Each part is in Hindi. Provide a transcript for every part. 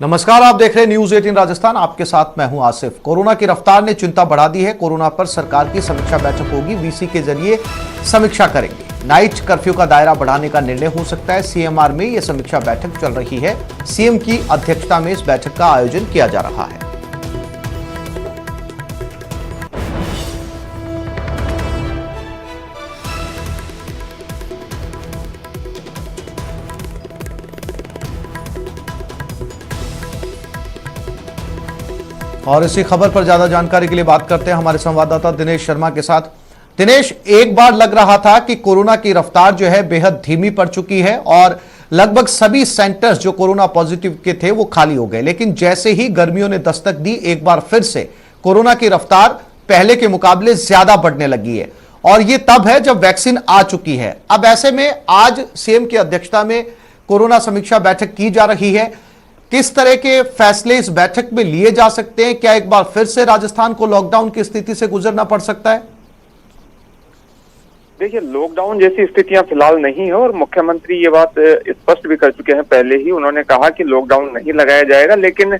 नमस्कार, आप देख रहे हैं न्यूज 18 राजस्थान। आपके साथ मैं हूं आसिफ। कोरोना की रफ्तार ने चिंता बढ़ा दी है। कोरोना पर सरकार की समीक्षा बैठक होगी। वीसी के जरिए समीक्षा करेंगे। नाइट कर्फ्यू का दायरा बढ़ाने का निर्णय हो सकता है। सीएमआर में यह समीक्षा बैठक चल रही है। सीएम की अध्यक्षता में इस बैठक का आयोजन किया जा रहा है। और इसी खबर पर ज्यादा जानकारी के लिए बात करते हैं हमारे संवाददाता दिनेश शर्मा के साथ। दिनेश, एक बार लग रहा था कि कोरोना की रफ्तार जो है बेहद धीमी पड़ चुकी है और लगभग सभी सेंटर्स जो कोरोना पॉजिटिव के थे वो खाली हो गए, लेकिन जैसे ही गर्मियों ने दस्तक दी, एक बार फिर से कोरोना की रफ्तार पहले के मुकाबले ज्यादा बढ़ने लगी है। और ये तब है जब वैक्सीन आ चुकी है। अब ऐसे में आज सीएम की अध्यक्षता में कोरोना समीक्षा बैठक की जा रही है। किस तरह के फैसले इस बैठक में लिए जा सकते हैं? क्या एक बार फिर से राजस्थान को लॉकडाउन की स्थिति से गुजरना पड़ सकता है? देखिए, लॉकडाउन जैसी स्थितियां फिलहाल नहीं है और मुख्यमंत्री ये बात स्पष्ट भी कर चुके हैं। पहले ही उन्होंने कहा कि लॉकडाउन नहीं लगाया जाएगा, लेकिन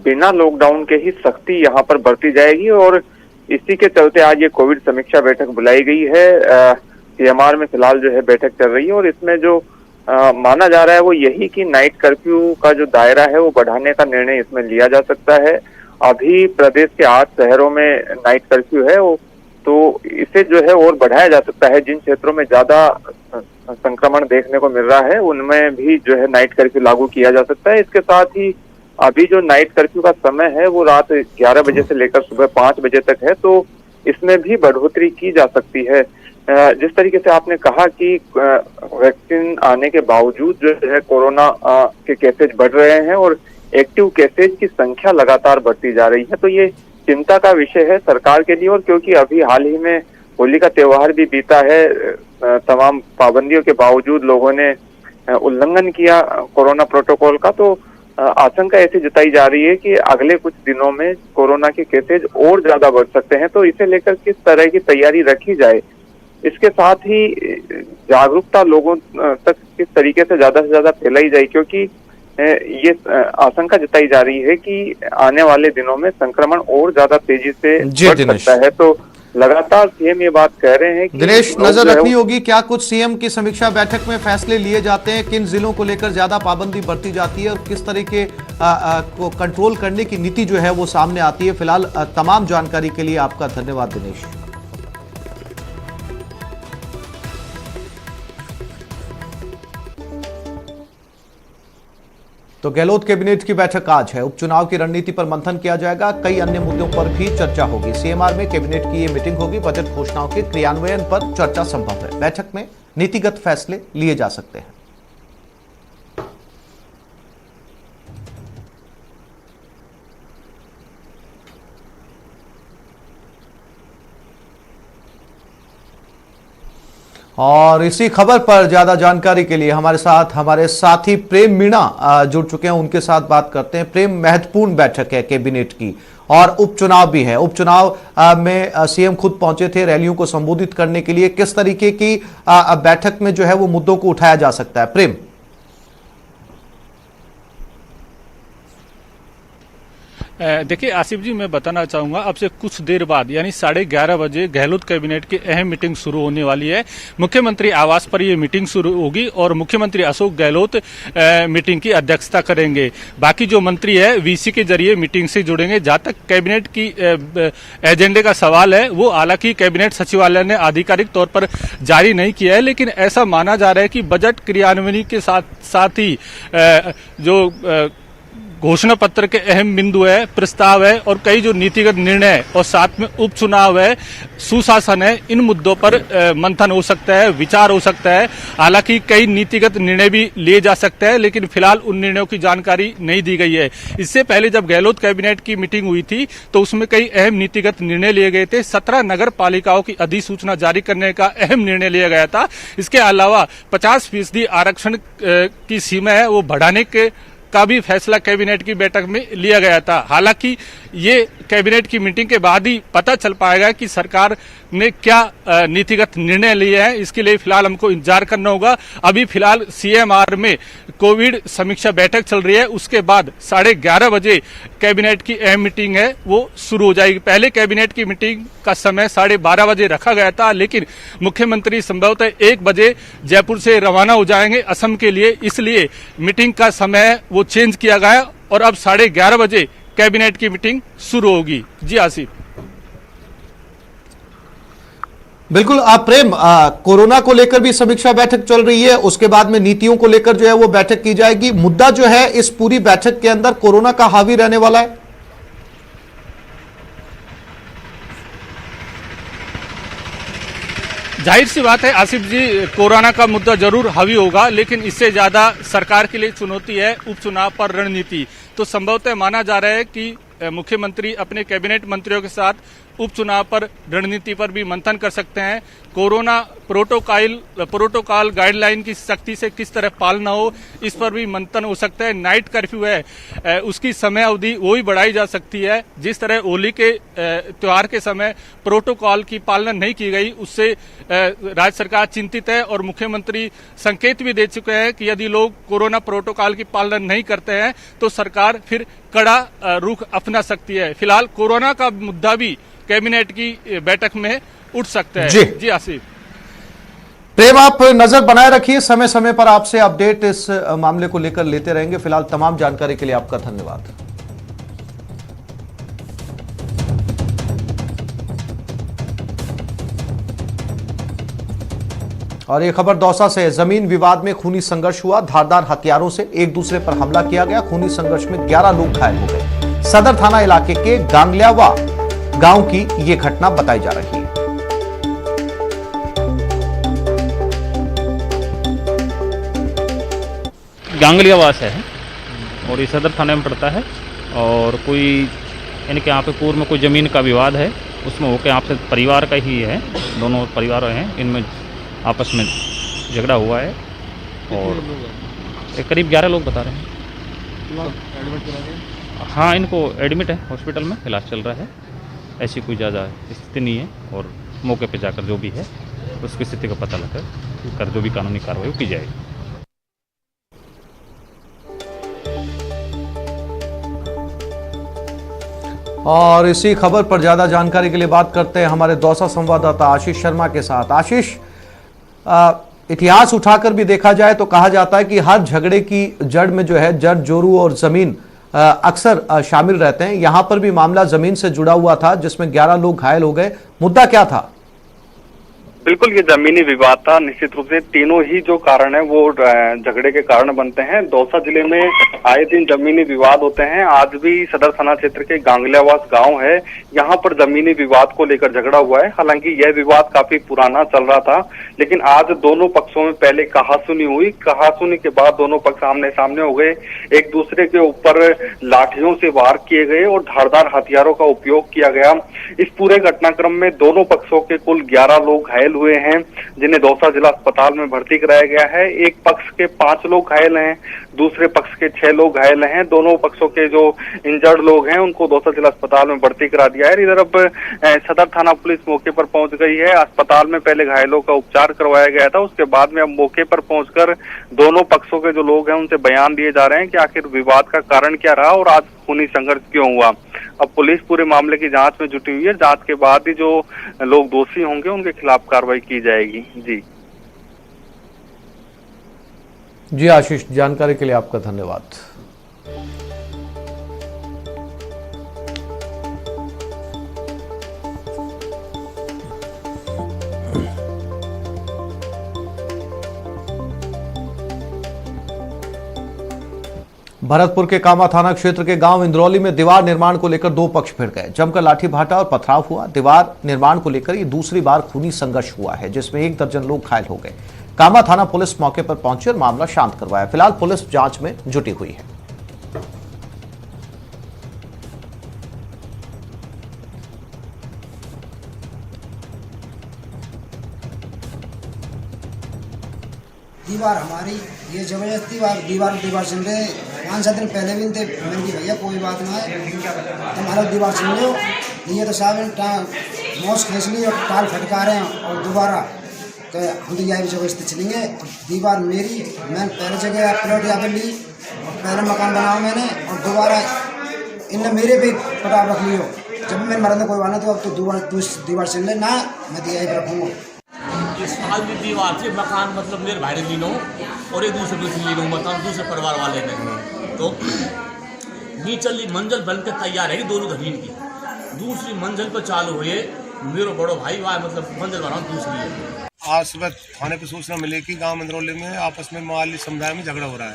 बिना लॉकडाउन के ही सख्ती यहाँ पर बरती जाएगी। और इसी के चलते आज ये कोविड समीक्षा बैठक बुलाई गई है। सीएमआर में फिलहाल जो है बैठक चल रही है और इसमें जो माना जा रहा है वो यही कि नाइट कर्फ्यू का जो दायरा है वो बढ़ाने का निर्णय इसमें लिया जा सकता है। अभी प्रदेश के 8 शहरों में नाइट कर्फ्यू है, तो इसे जो है और बढ़ाया जा सकता है। जिन क्षेत्रों में ज्यादा संक्रमण देखने को मिल रहा है उनमें भी जो है नाइट कर्फ्यू लागू किया जा सकता है। इसके साथ ही अभी जो नाइट कर्फ्यू का समय है वो रात 11 बजे से लेकर सुबह 5 बजे तक है, तो इसमें भी बढ़ोतरी की जा सकती है। जिस तरीके से आपने कहा कि वैक्सीन आने के बावजूद जो है कोरोना के केसेज बढ़ रहे हैं और एक्टिव केसेज की संख्या लगातार बढ़ती जा रही है, तो ये चिंता का विषय है सरकार के लिए। और क्योंकि अभी हाल ही में होली का त्योहार भी बीता है, तमाम पाबंदियों के बावजूद लोगों ने उल्लंघन किया कोरोना प्रोटोकॉल का, तो आशंका ऐसी जताई जा रही है कि अगले कुछ दिनों में कोरोना के केसेज और ज्यादा बढ़ सकते हैं। तो इसे लेकर किस तरह की तैयारी रखी जाए, इसके साथ ही जागरूकता लोगों तक किस तरीके से ज्यादा फैलाई जाए, क्योंकि ये आशंका जताई जा रही है कि आने वाले दिनों में संक्रमण और ज्यादा तेजी से बढ़ सकता है। तो लगातार सीएम ये बात कह रहे हैं कि दिनेश, नजर रखनी होगी क्या कुछ सीएम की समीक्षा बैठक में फैसले लिए जाते हैं, किन जिलों को लेकर ज्यादा पाबंदी बढ़ती जाती है और किस तरीके को कंट्रोल करने की नीति जो है वो सामने आती है। फिलहाल तमाम जानकारी के लिए आपका धन्यवाद दिनेश। तो गहलोत कैबिनेट की बैठक आज है। उपचुनाव की रणनीति पर मंथन किया जाएगा। कई अन्य मुद्दों पर भी चर्चा होगी। सीएमआर में कैबिनेट की ये मीटिंग होगी। बजट घोषणाओं के क्रियान्वयन पर चर्चा संभव है। बैठक में नीतिगत फैसले लिए जा सकते हैं। और इसी खबर पर ज्यादा जानकारी के लिए हमारे साथ हमारे साथी प्रेम मीणा जुड़ चुके हैं। उनके साथ बात करते हैं। प्रेम, महत्वपूर्ण बैठक है कैबिनेट की और उपचुनाव भी है। उपचुनाव में सीएम खुद पहुंचे थे रैलियों को संबोधित करने के लिए। किस तरीके की बैठक में जो है वो मुद्दों को उठाया जा सकता है? प्रेम, देखिए आसिफ जी, मैं बताना चाहूंगा अब से कुछ देर बाद यानी 11:30 बजे गहलोत कैबिनेट की अहम मीटिंग शुरू होने वाली है। मुख्यमंत्री आवास पर यह मीटिंग शुरू होगी और मुख्यमंत्री अशोक गहलोत मीटिंग की अध्यक्षता करेंगे। बाकी जो मंत्री है वीसी के जरिए मीटिंग से जुड़ेंगे। जहां तक कैबिनेट की एजेंडे का सवाल है, वो हालांकि कैबिनेट सचिवालय ने आधिकारिक तौर पर जारी नहीं किया है, लेकिन ऐसा माना जा रहा है कि बजट क्रियान्वयन के साथ ही जो घोषणा पत्र के अहम बिंदु है, प्रस्ताव है और कई जो नीतिगत निर्णय और साथ में उपचुनाव है, सुशासन है, इन मुद्दों पर मंथन हो सकता है, विचार हो सकता है। हालांकि कई नीतिगत निर्णय भी लिए जा सकते हैं, लेकिन फिलहाल उन निर्णयों की जानकारी नहीं दी गई है। इससे पहले जब गहलोत कैबिनेट की मीटिंग हुई थी तो उसमें कई अहम नीतिगत निर्णय लिए गए थे। 17 नगर पालिकाओं की अधिसूचना जारी करने का अहम निर्णय लिया गया था। इसके अलावा 50% आरक्षण की सीमा है वो बढ़ाने के का भी फैसला कैबिनेट की बैठक में लिया गया था। हालांकि ये कैबिनेट की मीटिंग के बाद ही पता चल पाएगा कि सरकार ने क्या नीतिगत निर्णय लिए हैं, इसके लिए फिलहाल हमको इंतजार करना होगा। अभी फिलहाल CMR में कोविड समीक्षा बैठक चल रही है, उसके बाद 11:30 बजे कैबिनेट की अहम मीटिंग है वो शुरू हो जाएगी। पहले कैबिनेट की मीटिंग का समय 12:30 बजे रखा गया था, लेकिन मुख्यमंत्री संभवतः 1 बजे जयपुर से रवाना हो जाएंगे असम के लिए, इसलिए मीटिंग का समय वो चेंज किया गया और अब 11:30 बजे कैबिनेट की मीटिंग शुरू होगी। जी आसिफ। बिल्कुल प्रेम, कोरोना को लेकर भी समीक्षा बैठक चल रही है, उसके बाद में नीतियों को लेकर जो है वो बैठक की जाएगी। मुद्दा जो है इस पूरी बैठक के अंदर कोरोना का हावी रहने वाला है। जाहिर सी बात है आसिफ जी, कोरोना का मुद्दा जरूर हावी होगा, लेकिन इससे ज्यादा सरकार के लिए चुनौती है उपचुनाव पर रणनीति। तो संभवतः माना जा रहा है कि मुख्यमंत्री अपने कैबिनेट मंत्रियों के साथ उपचुनाव पर रणनीति पर भी मंथन कर सकते हैं। कोरोना प्रोटोकॉल गाइडलाइन की सख्ती से किस तरह पालना हो, इस पर भी मंथन हो सकता है। नाइट कर्फ्यू है, उसकी समय अवधि वो भी बढ़ाई जा सकती है। जिस तरह होली के त्योहार के समय प्रोटोकॉल की पालना नहीं की गई, उससे राज्य सरकार चिंतित है और मुख्यमंत्री संकेत भी दे चुके हैं कि यदि लोग कोरोना प्रोटोकॉल की पालना नहीं करते हैं तो सरकार फिर कड़ा रुख अपना सकती है। फिलहाल कोरोना का मुद्दा भी कैबिनेट की बैठक में उठ सकता है। जी आसिफ। प्रेम, आप नजर बनाए रखिए, समय समय पर आपसे अपडेट इस मामले को लेकर लेते रहेंगे। फिलहाल तमाम जानकारी के लिए आपका धन्यवाद। और ये खबर दौसा से, जमीन विवाद में खूनी संघर्ष हुआ, धारदार हथियारों से एक दूसरे पर हमला किया गया। खूनी संघर्ष में 11 लोग घायल हो गए। सदर थाना इलाके के गांगलियावा गांव की ये घटना बताई जा रही है। गांगलियावास है और ये सदर थाने में पड़ता है। और कोई इनके यहाँ पे पूर्व में कोई ज़मीन का विवाद है, उसमें होकर यहाँ से परिवार का ही है, दोनों परिवार हैं, इनमें आपस में झगड़ा हुआ है और करीब 11 लोग बता रहे हैं। हाँ, इनको एडमिट है हॉस्पिटल में, इलाज चल रहा है। ऐसी कोई ज़्यादा स्थिति नहीं है और मौके पे जाकर जो भी है उसकी स्थिति का पता लगाकर जो भी कानूनी कार्रवाई की जाएगी। और इसी खबर पर ज्यादा जानकारी के लिए बात करते हैं हमारे दौसा संवाददाता आशीष शर्मा के साथ। आशीष, इतिहास उठाकर भी देखा जाए तो कहा जाता है कि हर झगड़े की जड़ में जो है जड़ जोरू और जमीन अक्सर शामिल रहते हैं। यहां पर भी मामला जमीन से जुड़ा हुआ था, जिसमें 11 लोग घायल हो गए। मुद्दा क्या था? बिल्कुल, ये जमीनी विवाद था। निश्चित रूप से तीनों ही जो कारण है वो झगड़े के कारण बनते हैं। दौसा जिले में आए दिन जमीनी विवाद होते हैं। आज भी सदर थाना क्षेत्र के गांगलियावास गांव है, यहाँ पर जमीनी विवाद को लेकर झगड़ा हुआ है। हालांकि यह विवाद काफी पुराना चल रहा था, लेकिन आज दोनों पक्षों में पहले कहासुनी हुई। कहासुनी के बाद दोनों पक्ष आमने सामने हो गए, एक दूसरे के ऊपर लाठियों से वार किए गए और धारदार हथियारों का उपयोग किया गया। इस पूरे घटनाक्रम में दोनों पक्षों के कुल 11 लोग घायल हुए हैं, जिन्हें दौसा जिला अस्पताल में भर्ती कराया गया है। एक पक्ष के 5 लोग घायल हैं, दूसरे पक्ष के 6 लोग घायल हैं। दोनों पक्षों के जो इंजर्ड लोग हैं उनको दौसा जिला अस्पताल में भर्ती करा दिया है। इधर अब सदर थाना पुलिस मौके पर पहुंच गई है। अस्पताल में पहले घायलों का उपचार करवाया गया था, उसके बाद में अब मौके पर पहुंचकर दोनों पक्षों के जो लोग हैं उनसे बयान दिए जा रहे हैं कि आखिर विवाद का कारण क्या रहा और आज खूनी संघर्ष क्यों हुआ। अब पुलिस पूरे मामले की जांच में जुटी हुई है। जांच के बाद ही जो लोग दोषी होंगे उनके खिलाफ कार्रवाई की जाएगी। जी आशीष, जानकारी के लिए आपका धन्यवाद। भरतपुर के कामा थाना क्षेत्र के गांव इंद्रौली में दीवार निर्माण को लेकर 2 पक्ष भिड़ गए। जमकर लाठी भाटा और पथराव हुआ। दीवार निर्माण को लेकर ये दूसरी बार खूनी संघर्ष हुआ है, जिसमें 1 दर्जन लोग घायल हो गए। कामा थाना पुलिस मौके पर पहुंची और मामला शांत करवाया। फिलहाल पुलिस जांच में जुटी हुई है। दीवार हमारी ये जबरदस्ती दीवार सुन रहे 5-7 दिन पहले भी थे। मैंने कि भैया कोई बात ना है, तुम्हारा दीवार सुन लो, ये तो साहब मौज खींच ली और टाल फटका रहे हैं और दोबारा तो हम तो यही जबरदस्ती चलेंगे। और दीवार मेरी, मैंने पहले जगह प्लॉट यहाँ पे ली और पहले मकान बनाया मैंने और दोबारा इनने मेरे पे पटाव रख लियो। जब मैं मरने कोई वाला तो अब तो दीवार चल ले ना, मैं तो यही पे रखूँगा। इस साल की दीवार से मकान मतलब मेरे भाई ने लीनो और एक दूसरे से लीनो, मतलब दूसरे परिवार वाले ने। तो नीचली मंजिल बन के तैयार है दोनों जमीन की, दूसरी मंजिल पर चालू हुए मेरा बड़ो भाई वहाँ मतलब मंजिल बना दूसरी है। आज सुबह थाने पर सूचना मिली कि गांव मंदरौली में आपस में माली समुदाय में झगड़ा हो रहा है।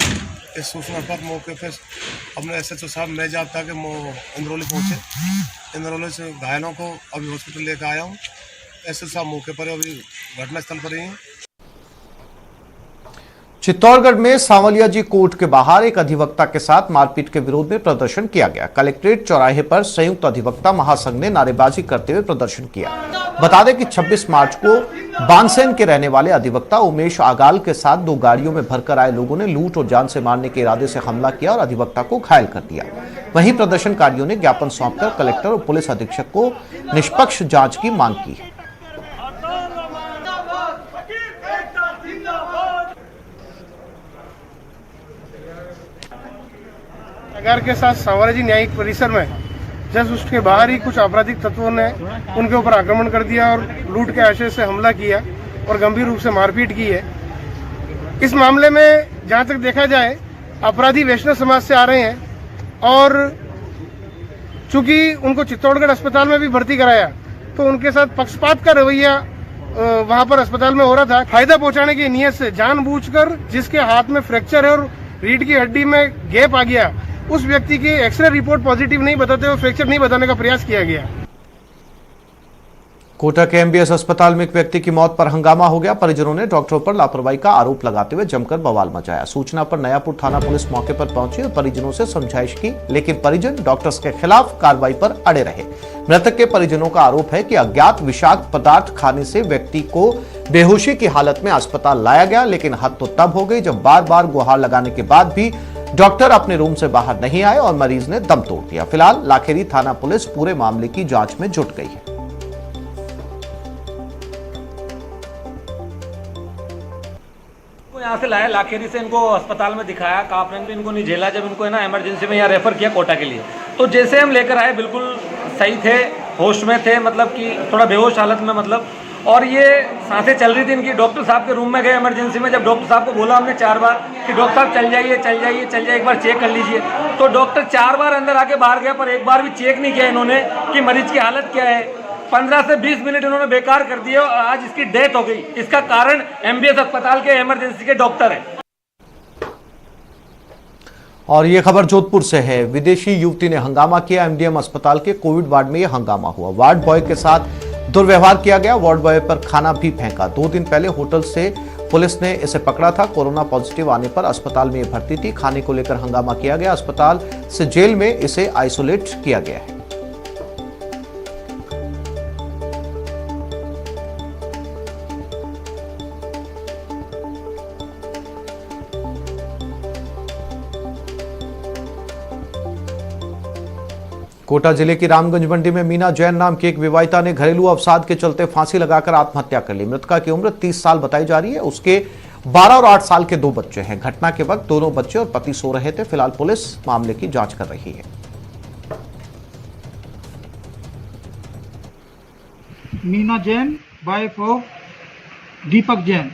इस सूचना पर मौके पर अपने SHO साहब मेजाब था कि मंदरौली पहुँचे। इंदरौली से घायलों को अभी हॉस्पिटल लेकर आया हूँ। SHO साहब मौके पर अभी घटनास्थल पर ही हैं। चित्तौड़गढ़ में सांवलिया जी कोर्ट के बाहर एक अधिवक्ता के साथ मारपीट के विरोध में प्रदर्शन किया गया। कलेक्ट्रेट चौराहे पर संयुक्त अधिवक्ता महासंघ ने नारेबाजी करते हुए प्रदर्शन किया। बता दें कि 26 मार्च को बानसेन के रहने वाले अधिवक्ता उमेश आगाल के साथ 2 गाड़ियों में भरकर आए लोगों ने लूट और जान से मारने के इरादे से हमला किया और अधिवक्ता को घायल कर दिया। वहीं प्रदर्शनकारियों ने ज्ञापन सौंपकर कलेक्टर और पुलिस अधीक्षक को निष्पक्ष जांच की मांग की है। नगर के साथ सांवलिया जी न्यायिक परिसर में जस्ट उसके बाहर ही कुछ आपराधिक तत्वों ने उनके ऊपर आक्रमण कर दिया और लूट के आशय से हमला किया और गंभीर रूप से मारपीट की है। इस मामले में जहां तक देखा जाए अपराधी वैष्णव समाज से आ रहे हैं और चूंकि उनको चित्तौड़गढ़ अस्पताल में भी भर्ती कराया तो उनके साथ पक्षपात का रवैया वहां पर अस्पताल में हो रहा था। फायदा पहुंचाने की नीयत से जानबूझकर जिसके हाथ में फ्रैक्चर है और रीढ़ की हड्डी में गैप आ गया, उस व्यक्ति की एक्सरे रिपोर्ट पॉजिटिव नहीं बताते हुए फ्रैक्चर नहीं बताने का प्रयास किया गया। कोटा के MBS अस्पताल में एक व्यक्ति की मौत पर हंगामा हो गया। परिजनों ने डॉक्टरों पर लापरवाही का आरोप लगाते हुए जमकर बवाल मचाया। सूचना पर नयापुर थाना पुलिस मौके पर पहुंची और परिजनों से समझाइश की, लेकिन परिजन डॉक्टर्स के खिलाफ कार्रवाई पर अड़े रहे। मृतक के परिजनों का आरोप है कि अज्ञात विषाक्त पदार्थ खाने से व्यक्ति को बेहोशी की हालत में अस्पताल लाया गया, लेकिन हद तो तब हो गई जब बार बार गुहार लगाने के बाद भी डॉक्टर अपने रूम से बाहर नहीं आए और मरीज ने दम तोड़ दिया। फिलहाल लाखेरी थाना पुलिस पूरे मामले की जांच में जुट गई है। यहाँ से लाया लाखेरी से, इनको अस्पताल में दिखाया, काफरन भी इनको नहीं झेला। जब इनको है ना इमरजेंसी में यहाँ रेफर किया कोटा के लिए, तो जैसे हम लेकर आए बिल्कुल सही थे, होश में थे, मतलब कि थोड़ा बेहोश हालत में मतलब, और ये सांसें चल रही थी इनकी। डॉक्टर साहब के रूम में गए इमरजेंसी में। जब डॉक्टर साहब को बोला हमने 4 बार कि डॉक्टर साहब चल जाइए चल जाइए चल जाइए, एक बार चेक कर लीजिए, तो डॉक्टर 4 बार अंदर आके बाहर गया, पर एक बार भी चेक नहीं किया इन्होंने कि मरीज की हालत क्या है। 15 से 20 मिनट इन्होंने बेकार कर दिए और आज इसकी डेथ हो गई। इसका कारण MBS अस्पताल के इमरजेंसी के डॉक्टर है। और ये खबर जोधपुर से है। विदेशी युवती ने हंगामा किया। MDM अस्पताल के कोविड वार्ड में यह हंगामा हुआ। वार्ड बॉय के साथ दुर्व्यवहार किया गया। वार्ड बॉय पर खाना भी फेंका। 2 दिन पहले होटल से पुलिस ने इसे पकड़ा था। कोरोना पॉजिटिव आने पर अस्पताल में भर्ती थी। खाने को लेकर हंगामा किया गया। अस्पताल से जेल में इसे आइसोलेट किया गया है। कोटा जिले की रामगंज मंडी में मीना जैन नाम की एक विवाहिता ने घरेलू अवसाद के चलते फांसी लगाकर आत्महत्या कर ली। मृतका की उम्र 30 साल बताई जा रही है। उसके 12 और 8 साल के 2 बच्चे हैं। घटना के वक्त दोनों बच्चे और पति सो रहे थे। फिलहाल पुलिस मामले की जांच कर रही है। मीना जैन वाइफ ऑफ दीपक जैन,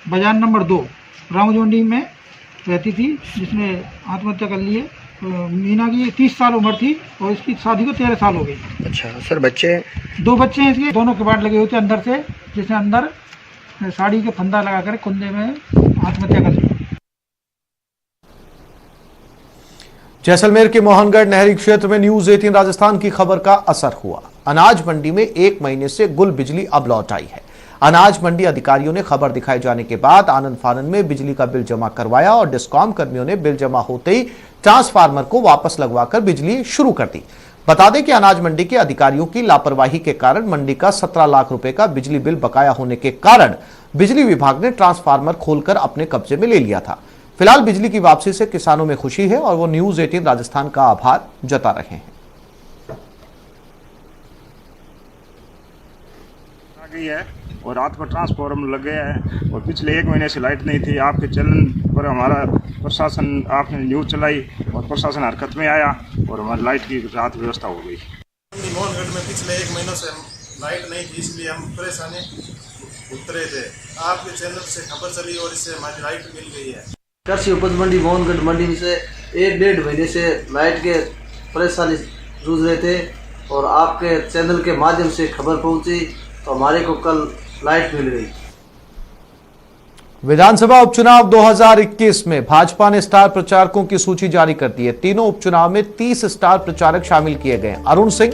बाजार नंबर 2 रामगंज मंडी में रहती थी, जिसने आत्महत्या कर ली है। मीना की 30 साल उम्र थी और इसकी शादी को 13 साल हो गई। अच्छा सर, बच्चे 2 बच्चे हैं इसके। दोनों कबाड़ लगे हुए थे अंदर से, जिसने अंदर साड़ी के फंदा लगाकर कुंदे में आत्महत्या कर ली। जैसलमेर के मोहनगढ़ नहरी क्षेत्र में न्यूज 18 राजस्थान की खबर का असर हुआ। अनाज मंडी में 1 महीने से गुल बिजली अब लौट आई है। अनाज मंडी अधिकारियों ने खबर दिखाए जाने के बाद आनंद फानन में बिजली का बिल जमा करवाया और डिस्कॉम कर्मियों ने बिल जमा होते ही ट्रांसफार्मर को वापस लगवाकर बिजली शुरू कर दी। बता दें कि अनाज मंडी के अधिकारियों की लापरवाही के कारण मंडी का 17 लाख रुपए का बिजली बिल बकाया होने के कारण बिजली विभाग ने ट्रांसफार्मर खोलकर अपने कब्जे में ले लिया था। फिलहाल बिजली की वापसी से किसानों में खुशी है और वो न्यूज 18 राजस्थान का आभार जता रहे हैं। गई है और रात को ट्रांसफार्मर लग गया है और पिछले 1 महीने से लाइट नहीं थी। आपके चैनल पर हमारा प्रशासन, आपने न्यूज़ चलाई और प्रशासन हरकत में आया और हमारी लाइट की रात व्यवस्था हो गई। मोहनगढ़ में पिछले 1 महीनों से लाइट नहीं थी, इसलिए हम परेशानी उतरे थे। आपके चैनल से खबर चली और इससे हमारी लाइट मिल गई है। कृषि उपज मंडी मोहनगढ़ मंडी से 1-1.5 महीने से लाइट के परेशानी जूझ रहे थे और आपके चैनल के माध्यम से खबर पहुंची तो हमारे को कल लाइट मिल गई। विधानसभा उपचुनाव 2021 में भाजपा ने स्टार प्रचारकों की सूची जारी कर दी है। तीनों उपचुनाव में 30 स्टार प्रचारक शामिल किए गए। अरुण सिंह,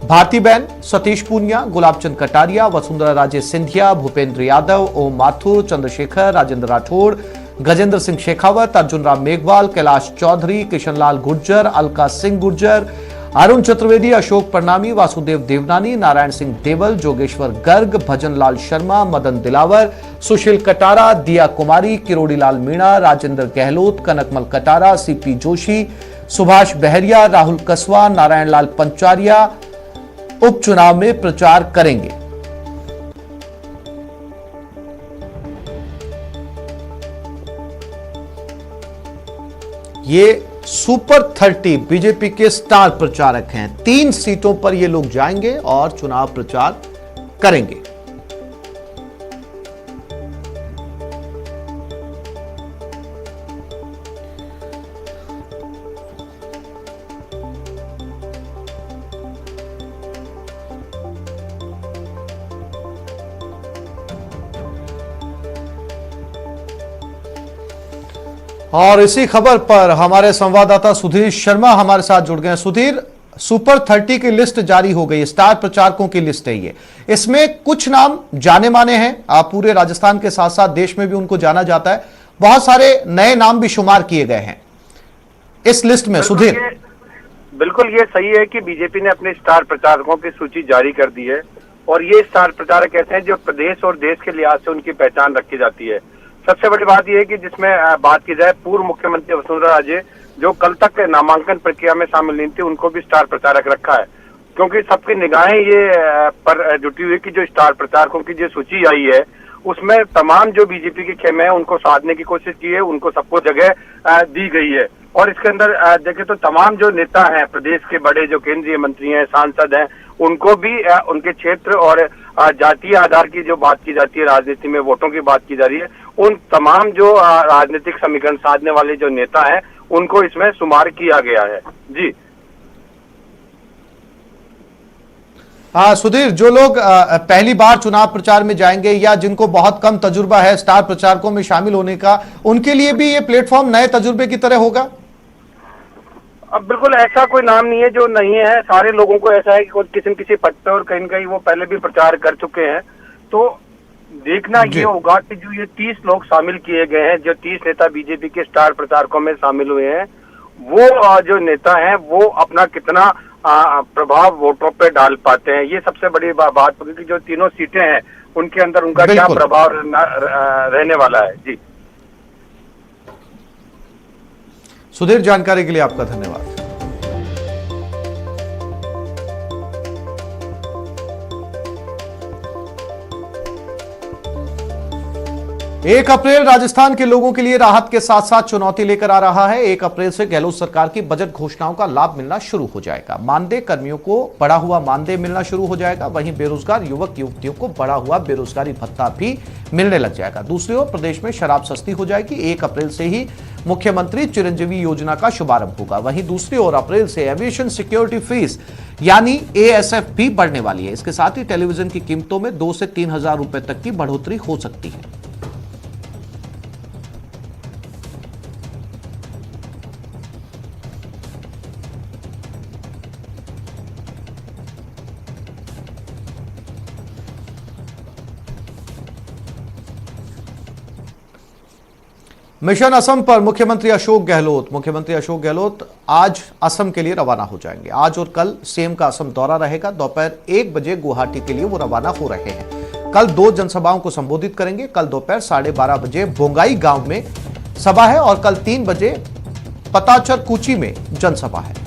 भारतीबेन, सतीश पूनिया, गुलाबचंद कटारिया, वसुंधरा राजे सिंधिया, भूपेंद्र यादव, ओम माथुर, चंद्रशेखर, राजेंद्र राठौड़, गजेंद्र सिंह शेखावत, अर्जुन राम मेघवाल, कैलाश चौधरी, किशनलाल गुर्जर, अलका सिंह गुर्जर, अरुण चतुर्वेदी, अशोक परनामी, वासुदेव देवनानी, नारायण सिंह देवल, जोगेश्वर गर्ग, भजनलाल शर्मा, मदन दिलावर, सुशील कटारा, दिया कुमारी, किरोड़ी लाल मीणा, राजेंद्र गहलोत, कनकमल कटारा, सीपी जोशी, सुभाष बहरिया, राहुल कसवा, नारायण लाल पंचारिया उपचुनाव में प्रचार करेंगे। ये सुपर 30 बीजेपी के स्टार प्रचारक हैं। 3 सीटों पर ये लोग जाएंगे और चुनाव प्रचार करेंगे। और इसी खबर पर हमारे संवाददाता सुधीर शर्मा हमारे साथ जुड़ गए हैं। सुधीर, सुपर 30 की लिस्ट जारी हो गई, स्टार प्रचारकों की लिस्ट है ये। इसमें कुछ नाम जाने माने हैं, आप पूरे राजस्थान के साथ साथ देश में भी उनको जाना जाता है। बहुत सारे नए नाम भी शुमार किए गए हैं इस लिस्ट में। सुधीर, बिल्कुल ये सही है कि बीजेपी ने अपने स्टार प्रचारकों की सूची जारी कर दी है और ये स्टार प्रचारक ऐसे हैं जो प्रदेश और देश के लिहाज से उनकी पहचान रखी जाती है। सबसे बड़ी बात यह है कि जिसमें बात की जाए पूर्व मुख्यमंत्री वसुंधरा राजे, जो कल तक नामांकन प्रक्रिया में शामिल नहीं थी, उनको भी स्टार प्रचारक रखा है, क्योंकि सबकी निगाहें ये पर जुटी हुई कि जो स्टार प्रचारकों की जो सूची आई है उसमें तमाम जो बीजेपी के खेमे हैं उनको साधने की कोशिश की है, उनको सबको जगह दी गई है। और इसके अंदर देखें तो तमाम जो नेता हैं प्रदेश के, बड़े जो केंद्रीय मंत्री हैं, सांसद हैं, उनको भी उनके क्षेत्र और जातीय आधार की जो बात की जाती है, राजनीति में वोटों की बात की जा रही है, उन तमाम जो राजनीतिक समीकरण साधने वाले जो नेता हैं उनको इसमें शुमार किया गया है। जी सुधीर, जो लोग पहली बार चुनाव प्रचार में जाएंगे या जिनको बहुत कम तजुर्बा है स्टार प्रचारकों में शामिल होने का, उनके लिए भी ये प्लेटफॉर्म नए तजुर्बे की तरह होगा? अब बिल्कुल ऐसा कोई नाम नहीं है जो नहीं है, सारे लोगों को ऐसा है कि किसी न किसी पद पर और कहीं न कहीं वो पहले भी प्रचार कर चुके हैं। तो देखना ये होगा कि जो ये 30 लोग शामिल किए गए हैं, जो 30 नेता बीजेपी के स्टार प्रचारकों में शामिल हुए हैं, वो जो नेता हैं वो अपना कितना प्रभाव वोटों पे डाल पाते हैं। ये सबसे बड़ी बात होगी कि जो तीनों सीटें हैं उनके अंदर उनका क्या प्रभाव रहने वाला है। जी सुधीर, जानकारी के लिए आपका धन्यवाद। 1 अप्रैल राजस्थान के लोगों के लिए राहत के साथ साथ चुनौती लेकर आ रहा है। 1 अप्रैल से गहलोत सरकार की बजट घोषणाओं का लाभ मिलना शुरू हो जाएगा। मानदेय कर्मियों को बढ़ा हुआ मानदेय मिलना शुरू हो जाएगा। वहीं बेरोजगार युवक युवतियों को बढ़ा हुआ बेरोजगारी भत्ता भी मिलने लग जाएगा। दूसरी ओर प्रदेश में शराब सस्ती हो जाएगी। 1 अप्रैल से ही मुख्यमंत्री चिरंजीवी योजना का शुभारंभ होगा। वहीं दूसरी ओर अप्रैल से एविएशन सिक्योरिटी फीस यानी ASF भी बढ़ने वाली है। इसके साथ ही टेलीविजन की कीमतों में 2 से 3 हजार रुपए तक की बढ़ोतरी हो सकती है। मिशन असम पर मुख्यमंत्री अशोक गहलोत आज असम के लिए रवाना हो जाएंगे। आज और कल सीएम का असम दौरा रहेगा। दोपहर 1 बजे गुवाहाटी के लिए वो रवाना हो रहे हैं। कल 2 जनसभाओं को संबोधित करेंगे। कल दोपहर 12:30 बजे बोंगाई गांव में सभा है और कल 3 बजे पताचर कूची में जनसभा है।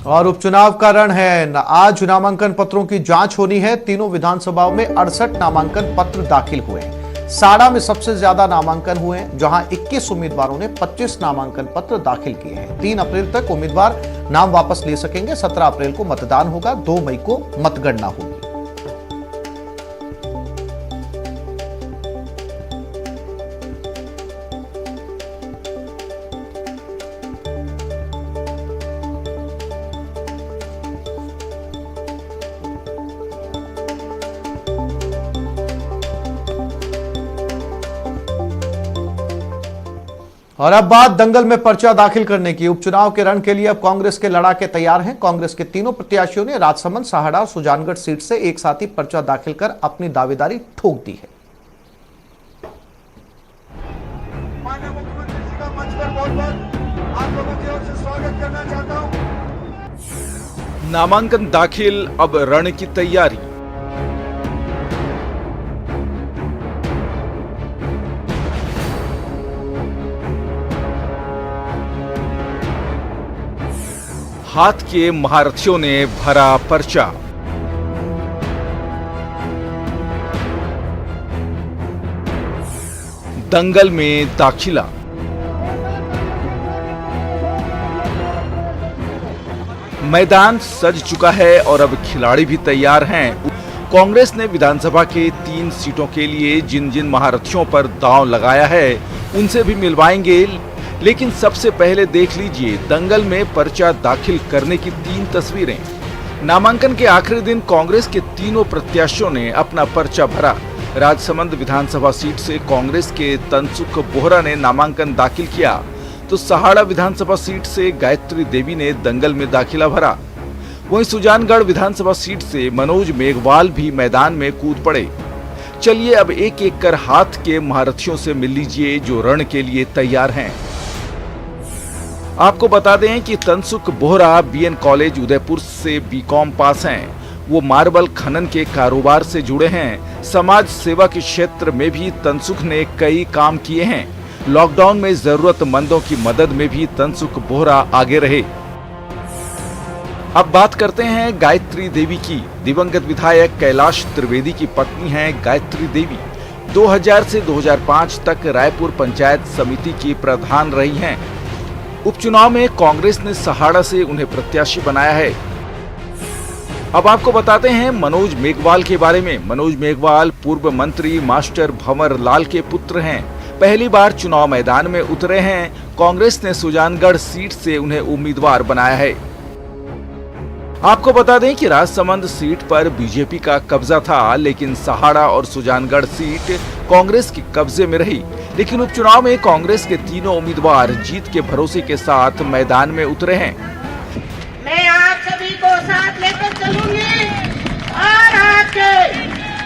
और उपचुनाव का रण है। आज नामांकन पत्रों की जांच होनी है। तीनों विधानसभाओं में 68 नामांकन पत्र दाखिल हुए हैं। साड़ा में सबसे ज्यादा नामांकन हुए हैं, जहां 21 उम्मीदवारों ने 25 नामांकन पत्र दाखिल किए हैं। 3 अप्रैल तक उम्मीदवार नाम वापस ले सकेंगे। 17 अप्रैल को मतदान होगा। 2 मई को मतगणना होगी। और अब बात दंगल में पर्चा दाखिल करने की। उपचुनाव के रण के लिए अब कांग्रेस के लड़ाके तैयार हैं। कांग्रेस के तीनों प्रत्याशियों ने राजसमंद, साहड़ा और सुजानगढ़ सीट से एक साथ ही पर्चा दाखिल कर अपनी दावेदारी ठोक दी है। माननीय मुख्यमंत्री जी का मंच पर बहुत-बहुत आप लोगों की ओर से स्वागत करना चाहता हूं। नामांकन दाखिल, अब रण की तैयारी। हाथ के महारथियों ने भरा पर्चा। दंगल में दाखिला। मैदान सज चुका है और अब खिलाड़ी भी तैयार हैं। कांग्रेस ने विधानसभा के 3 सीटों के लिए जिन जिन महारथियों पर दांव लगाया है, उनसे भी मिलवाएंगे। लेकिन सबसे पहले देख लीजिए दंगल में पर्चा दाखिल करने की 3 तस्वीरें। नामांकन के आखिरी दिन कांग्रेस के तीनों प्रत्याशियों ने अपना पर्चा भरा। राजसमंद विधानसभा सीट से कांग्रेस के तनसुख बोहरा ने नामांकन दाखिल किया, तो सहाड़ा विधानसभा सीट से गायत्री देवी ने दंगल में दाखिला भरा। वहीं सुजानगढ़ विधानसभा सीट से मनोज मेघवाल भी मैदान में कूद पड़े। चलिए अब एक एक कर हाथ के महारथियों से मिल लीजिए जो रण के लिए तैयार हैं। आपको बता दें कि तनसुख बोहरा बीएन कॉलेज उदयपुर से बीकॉम पास हैं। वो मार्बल खनन के कारोबार से जुड़े हैं। समाज सेवा के क्षेत्र में भी तनसुख ने कई काम किए हैं। लॉकडाउन में जरूरतमंदों की मदद में भी तनसुख बोहरा आगे रहे। अब बात करते हैं गायत्री देवी की। दिवंगत विधायक कैलाश त्रिवेदी की पत्नी हैं गायत्री देवी। 2000 से 2005 तक रायपुर पंचायत समिति की प्रधान रही हैं। उपचुनाव में कांग्रेस ने सहाड़ा से उन्हें प्रत्याशी बनाया है। अब आपको बताते हैं मनोज मेघवाल के बारे में। मनोज मेघवाल पूर्व मंत्री मास्टर भंवर लाल के पुत्र हैं। पहली बार चुनाव मैदान में उतरे हैं। कांग्रेस ने सुजानगढ़ सीट से उन्हें उम्मीदवार बनाया है। आपको बता दें कि राजसमंद सीट पर बीजेपी का कब्जा था, लेकिन सहाड़ा और सुजानगढ़ सीट कांग्रेस के कब्जे में रही। लेकिन उपचुनाव में कांग्रेस के तीनों उम्मीदवार जीत के भरोसे के साथ मैदान में उतरे हैं। मैं आप सभी को साथ लेकर चलूंगी और आपके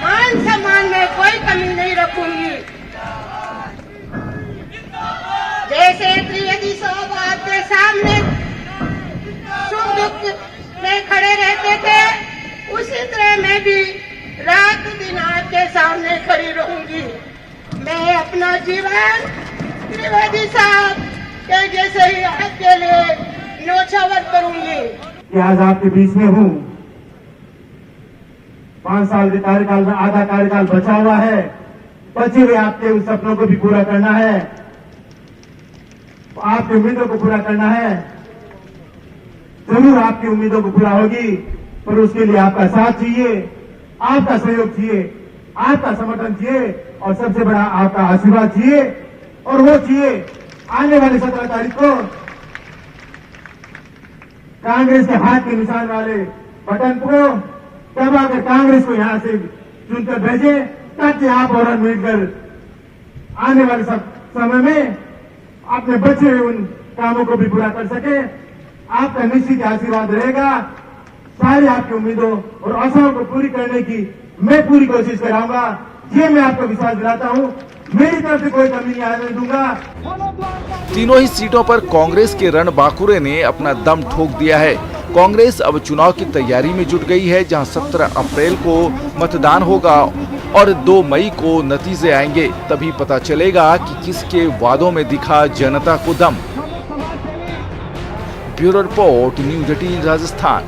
मान सम्मान में कोई कमी नहीं रखूंगी। जैसे त्रिवेदी साहब आपके सामने सुख दुख में खड़े रहते थे, उसी तरह मैं भी रात दिन आपके सामने खड़ी रहूंगी। मैं अपना जीवन त्रिवेदी साहब के जैसे ही आपके लिए न्योछावर करूंगी। कि आज आपके बीच में हूँ। 5 साल के कार्यकाल में आधा कार्यकाल बचा हुआ है। बचे हुए आपके उन सपनों को भी पूरा करना है, आपकी उम्मीदों को पूरा करना है। जरूर आपकी उम्मीदों को पूरा होगी, पर उसके लिए आपका साथ चाहिए, आपका सहयोग चाहिए, आपका समर्थन चाहिए और सबसे बड़ा आपका आशीर्वाद चाहिए। और वो चाहिए आने वाली 17 तारीख को कांग्रेस के हाथ के निशान वाले बटन को दबाकर कांग्रेस को यहां से चुनकर भेजे, ताकि आप और मिलकर आने वाले समय में अपने बचे हुए उन कामों को भी पूरा कर सके। आपका निश्चित आशीर्वाद रहेगा। सारी आपकी उम्मीदों और आशाओं को पूरी करने की मैं पूरी कोशिश कराऊंगा। ये मैं आपको विश्वास दिलाता हूं। मेरी तरफ से कोई कमी नहीं आने दूंगा। तीनों ही सीटों पर कांग्रेस के रणबांकुरे ने अपना दम ठोक दिया है। कांग्रेस अब चुनाव की तैयारी में जुट गई है, जहां 17 अप्रैल को मतदान होगा और 2 मई को नतीजे आएंगे। तभी पता चलेगा कि किसके वादों में दिखा जनता को दम। Bureau report, news 18 Rajasthan.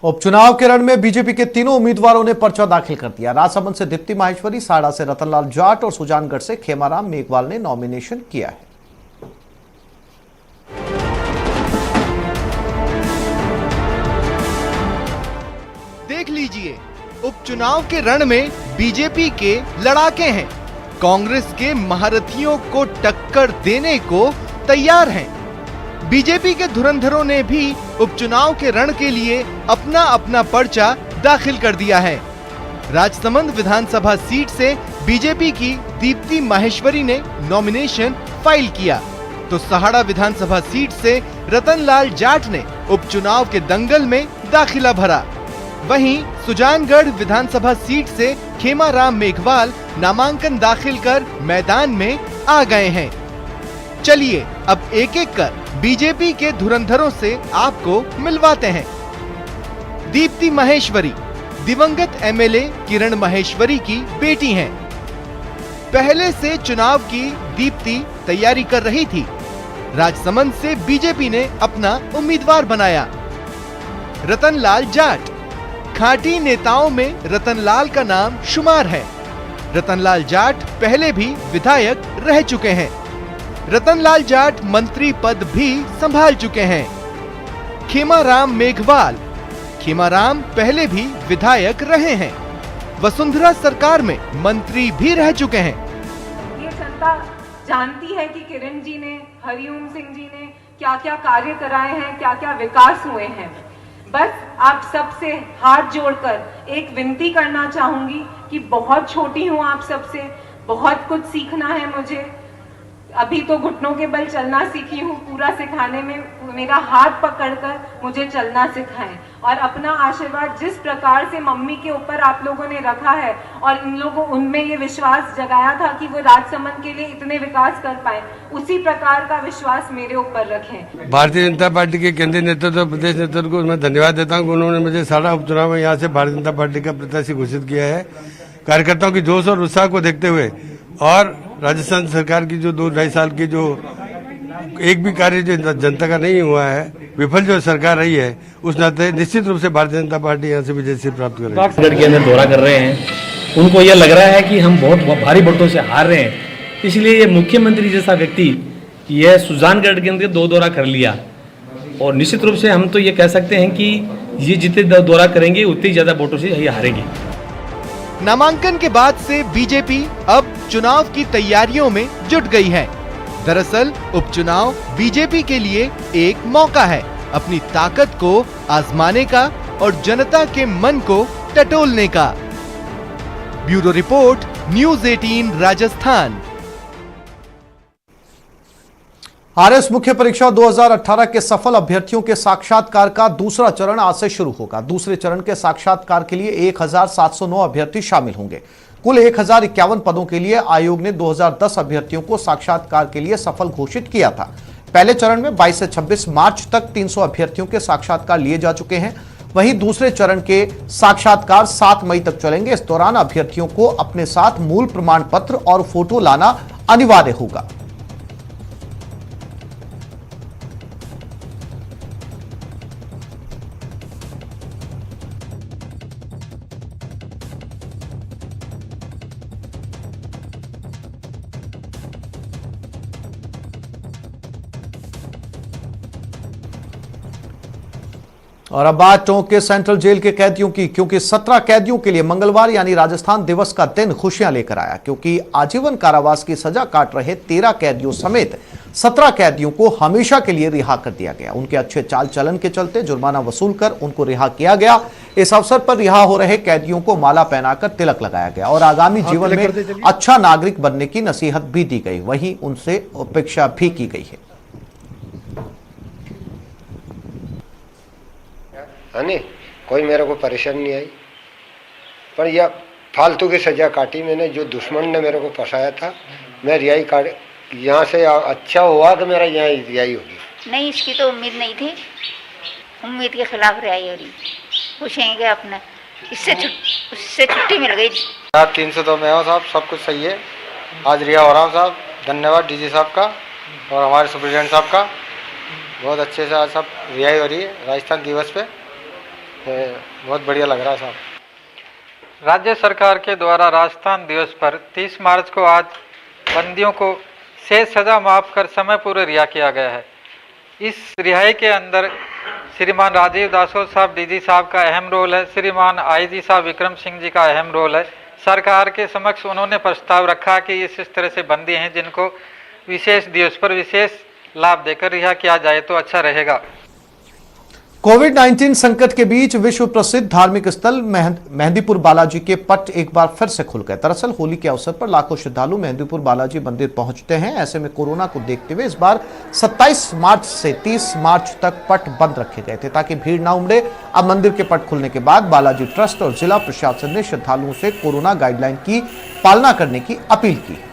उपचुनाव के रण में बीजेपी के तीनों उम्मीदवारों ने पर्चा दाखिल कर दिया। राजसमंद से दीप्ति माहेश्वरी, साड़ा से रतनलाल जाट और सुजानगढ़ से खेमाराम मेघवाल ने नॉमिनेशन किया है। देख लीजिए, उपचुनाव के रण में बीजेपी के लड़ाके हैं। कांग्रेस के महारथियों को टक्कर देने को तैयार हैं। बीजेपी के धुरंधरों ने भी उपचुनाव के रण के लिए अपना अपना पर्चा दाखिल कर दिया है। राजसमंद विधानसभा सीट से बीजेपी की दीप्ति माहेश्वरी ने नॉमिनेशन फाइल किया, तो सहाड़ा विधानसभा सीट से रतनलाल जाट ने उपचुनाव के दंगल में दाखिला भरा। वहीं सुजानगढ़ विधानसभा सीट से खेमाराम मेघवाल नामांकन दाखिल कर मैदान में आ गए हैं। चलिए अब एक एक कर बीजेपी के धुरंधरों से आपको मिलवाते हैं। दीप्ति माहेश्वरी दिवंगत एमएलए किरण माहेश्वरी की बेटी हैं। पहले से चुनाव की दीप्ति तैयारी कर रही थी। राजसमंद से बीजेपी ने अपना उम्मीदवार बनाया। रतनलाल जाट, खाटी नेताओं में रतनलाल का नाम शुमार है। रतनलाल जाट पहले भी विधायक रह चुके हैं। रतनलाल जाट मंत्री पद भी संभाल चुके हैं। खेमाराम मेघवाल, खेमाराम पहले भी विधायक रहे हैं। वसुंधरा सरकार में मंत्री भी रह चुके हैं। ये जनता जानती है कि किरण जी ने, हरिओम सिंह जी ने क्या क्या कार्य कराए हैं, क्या क्या विकास हुए हैं। बस आप सबसे हाथ जोड़कर एक विनती करना चाहूंगी कि बहुत छोटी हूँ आप सबसे, बहुत कुछ सीखना है मुझे। अभी तो घुटनों के बल चलना सीखी हूँ, पूरा सिखाने में मेरा हाथ पकड़कर मुझे चलना सिखाएं और अपना आशीर्वाद जिस प्रकार से मम्मी के ऊपर आप लोगों ने रखा है और इन लोगों उनमें ये विश्वास जगाया था कि वो राजसमंद के लिए इतने विकास कर पाए, उसी प्रकार का विश्वास मेरे ऊपर रखें। भारतीय जनता पार्टी के केंद्रीय नेतृत्व, प्रदेश नेतृत्व को मैं धन्यवाद देता हूँ। उन्होंने मुझे सारा उपचुनाव में यहाँ से भारतीय जनता पार्टी का प्रत्याशी घोषित किया है। कार्यकर्ताओं की जोश और उत्साह को देखते हुए और राजस्थान सरकार की जो 2-2.5 साल की जो एक भी कार्य जो जनता का नहीं हुआ है, विफल जो सरकार रही है, उस नाते निश्चित रूप से भारतीय जनता पार्टी यहाँ से विजय से प्राप्त करेगी। सुजानगढ़ के अंदर दौरा कर रहे हैं, उनको यह लग रहा है कि हम बहुत भारी वोटों से हार रहे हैं, इसलिए ये मुख्यमंत्री जैसा व्यक्ति यह सुजानगढ़ के अंदर 2 दौरा कर लिया और निश्चित रूप से हम तो ये कह सकते हैं कि ये जितने दौरा करेंगे उतनी ज्यादा वोटों से ये हारेंगे। नामांकन के बाद से बीजेपी अब चुनाव की तैयारियों में जुट गई है। दरअसल उपचुनाव बीजेपी के लिए एक मौका है अपनी ताकत को आजमाने का और जनता के मन को टटोलने का। Bureau report, news 18 Rajasthan. RS मुख्य परीक्षा 2018 के सफल अभ्यर्थियों के साक्षात्कार का दूसरा चरण आज से शुरू होगा। दूसरे चरण के साक्षात्कार के लिए 1709 अभ्यर्थी शामिल होंगे। कुल 1051 पदों के लिए आयोग ने 2010 अभ्यर्थियों को साक्षात्कार के लिए सफल घोषित किया था। पहले चरण में 22 से 26 मार्च तक 300 अभ्यर्थियों के साक्षात्कार लिए जा चुके हैं। वहीं दूसरे चरण के साक्षात्कार 7 मई तक चलेंगे। इस दौरान अभ्यर्थियों को अपने साथ मूल प्रमाण पत्र और फोटो लाना अनिवार्य होगा। और अब बात टोंक के सेंट्रल जेल के कैदियों की, क्योंकि 17 कैदियों के लिए मंगलवार यानी राजस्थान दिवस का दिन खुशियां लेकर आया, क्योंकि आजीवन कारावास की सजा काट रहे 13 कैदियों समेत 17 कैदियों को हमेशा के लिए रिहा कर दिया गया। उनके अच्छे चाल चलन के चलते जुर्माना वसूल कर उनको रिहा किया गया। इस अवसर पर रिहा हो रहे कैदियों को माला पहनाकर तिलक लगाया गया और आगामी जीवन में अच्छा नागरिक बनने की नसीहत भी दी गई। वहीं उनसे अपेक्षा भी की गई है। नहीं, कोई मेरे को परेशानी नहीं आई, पर यह फालतू की सजा काटी मैंने। जो दुश्मन ने मेरे को फंसाया था, मैं रिहाई काट यहाँ से अच्छा हुआ कि मेरा यहाँ रिहाई होगी। नहीं, इसकी तो उम्मीद नहीं थी। उम्मीद के खिलाफ रिहाई हो रही। पूछेंगे अपने, इससे छुट्टी मिल गई। 302 में हो साहब, सब कुछ सही है। आज रिहा हो रहा हूँ साहब। धन्यवाद डीजी साहब का और हमारे सुप्रिटेंडेंट साहब का। बहुत अच्छे से आज सब रिहाई हो रही है राजस्थान दिवस पे, बहुत बढ़िया लग रहा है साहब। राज्य सरकार के द्वारा राजस्थान दिवस पर 30 मार्च को आज बंदियों को शेष सजा माफ कर समय पूर्व रिहा किया गया है। इस रिहाई के अंदर श्रीमान राजीव दासोद साहब डीजी साहब का अहम रोल है, श्रीमान आईजी साहब विक्रम सिंह जी का अहम रोल है। सरकार के समक्ष उन्होंने प्रस्ताव रखा कि इस तरह से बंदी हैं जिनको विशेष दिवस पर विशेष लाभ देकर रिहा किया जाए तो अच्छा रहेगा। कोविड-19 संकट के बीच विश्व प्रसिद्ध धार्मिक स्थल मेहंदीपुर बालाजी के पट एक बार फिर से खुल गए। दरअसल होली के अवसर पर लाखों श्रद्धालु मेहंदीपुर बालाजी मंदिर पहुंचते हैं। ऐसे में कोरोना को देखते हुए इस बार 27 मार्च से 30 मार्च तक पट बंद रखे गए थे ताकि भीड़ ना उमड़े। अब मंदिर के पट खुलने के बाद बालाजी ट्रस्ट और जिला प्रशासन ने श्रद्धालुओं से कोरोना गाइडलाइन की पालना करने की अपील की।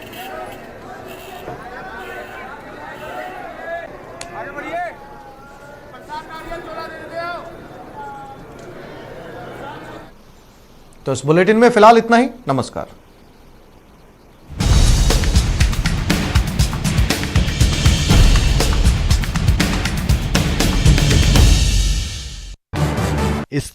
तो इस बुलेटिन में फिलहाल इतना ही। नमस्कार। इस